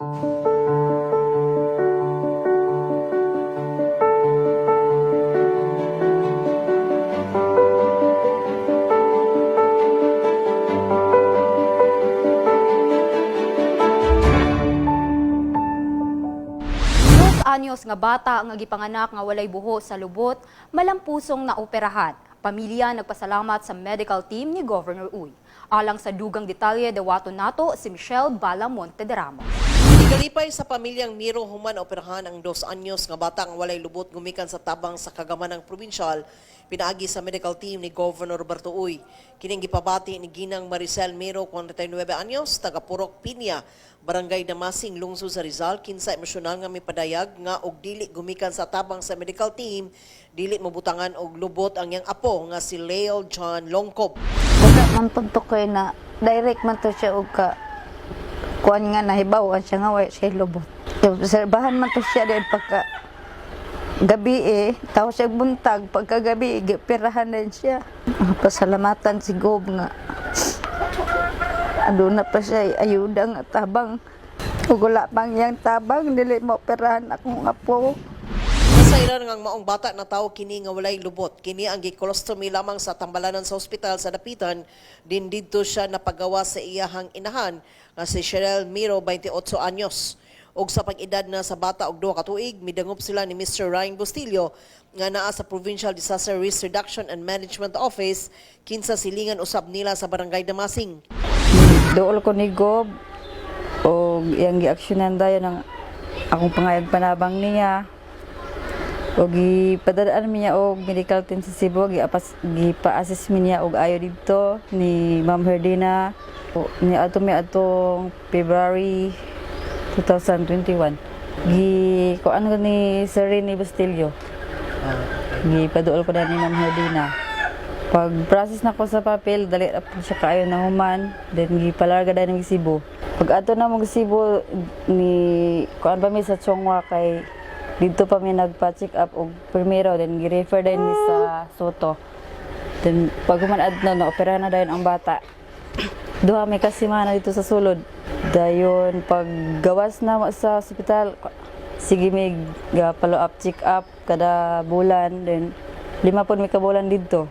Anyos nga bata nga gipanganak nga walay buho sa lubot, malampusong naoperahan. Pamilya nagpasalamat sa medical team ni Governor Uy. Alang sa dugang detalye, dawaton nato si Michelle Bala Montederramos. Igalipay sa pamilyang Miro human operahan ang 2 anyos nga bata nga walay lubot gumikan sa tabang sa kagamanang probinsyal, pinaagi sa medical team ni Governor Roberto Uy. Kining gipabati ni Ginang Maricel Miro, 49 anyos, taga Purok Piña, Barangay Damasing, lungsod sa Rizal. Kinsa emosyonal nga mipadayag nga og dili gumikan sa tabang sa medical team, dili mabutangan og lubot ang yang apo nga si Leo John Longcob. Wala man pagtukoy na direct man to siya og ka kuan nga nahibawan siya nga way siya lubot. Obserbahan man to siya dahil pagka gabi tao siya buntag, pagkagabi pirahan din siya. Pasalamatan si Gob nga aduna pa siya ayuda nga tabang. Ug wala pang yang tabang dili mo operahan akong apo. Nasairan ngang maong bata na tao kini nga walay lubot. Kini ang gicolostomy lamang sa tambalanan sa ospital sa Dapitan. Din didto siya napagawa sa iyahang inahan nga si Cheryl Miro, 28 anyos. Og sa pag-edad na sa bata og 2 ka tuig, midangop sila ni Mr. Ryan Bustillo nga naa sa Provincial Disaster Risk Reduction and Management Office, kinsa silingan usab nila sa Barangay Damasing. Dool ko ni Gob o iyang gi-aksyonan dayon ng akong pangayag panabang niya. O gipadadaan niya og medical team sa Cebu, gipa-assess niya og ayo dito ni Ma'am Herdina ni atong February 2021. Kuan ko ni Sir Rene Bustillo. Gipaduol ko na ni Ma'am Herdina. Pag-process na ko sa papel, dali na po siya kaayo na human, then gipalarga dahil ng Cebu. Pag ato na mong Cebu, ni kuan pa mi sa Chongwa kay dito pa mi nagpa-check up og primero, then gi-refer din mi sa Soto. Then pag humanad na, opera na dahil ang bata. Duha may kasimana dito sa sulod. Dayon paggawas na sa ospital, sige may follow up check up kada bulan, then 5 po may kabulan dito.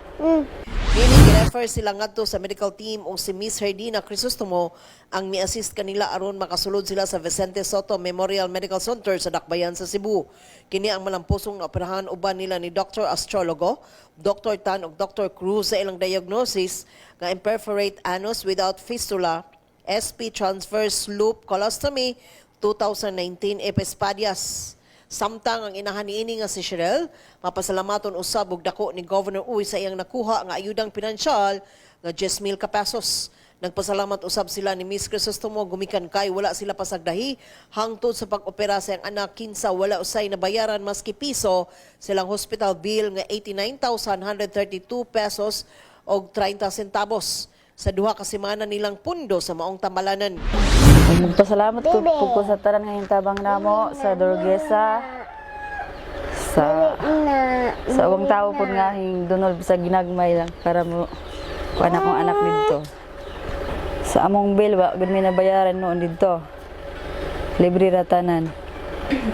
Dili gi-refer sila ngadto sa medical team o si Miss Herdina Crisostomo ang mi-assist kanila aron makasulod sila sa Vicente Soto Memorial Medical Center sa Dakbayan sa Cebu. Kini ang malampusong na operahan uban nila ni Dr. Astrologo, Dr. Tan ug Dr. Cruz sa ilang diagnosis nga imperforate anus without fistula, SP transverse loop colostomy 2019 Epispadias. Samtang ang inahan niini nga si Cheryl, mapasalamaton usab og dako ni Governor Uy sa iyang nakuha nga ayudang pinansyal nga 10,000 ka pesos. Nagpasalamat usab sila ni Miss Crisostomo gumikan kay wala sila pasagdahi hangtod sa pag-opera sa iyang anak, kinsa wala usay nabayaran maski piso silang hospital bill nga 89,132 pesos og 30 centavos sa duha ka semana nilang pundo sa maong tambalanan. Magpasalamat ko sa tanan ngayong tabang namo sa Durgesa sa awang tao po nga dunol sa ginagmay lang para mo kuan akong anak dito. Sa among bill wa gud mi nabayaran noon dito. Libre ra tanan.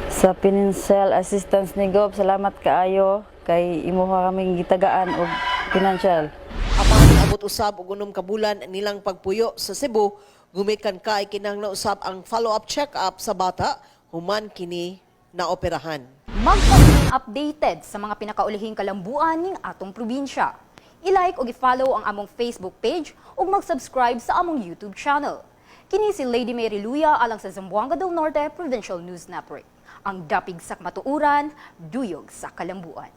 Sa financial assistance ni Gob, salamat kaayo kay imuha kaming gitagaan og financial. Apan abot usab og 6 ka bulan nilang pagpuyo sa Cebu, gumikan kay kinahanglan usab ang follow-up check-up sa bata human kini na operahan. Magpabiling updated sa mga pinakaulihing kalambuan ning atong probinsya. I-like o i-follow ang among Facebook page ug mag-subscribe sa among YouTube channel. Kini si Lady Mary Luya alang sa Zamboanga del Norte Provincial News Network. Ang dapig sa matuuran, duyog sa kalambuan.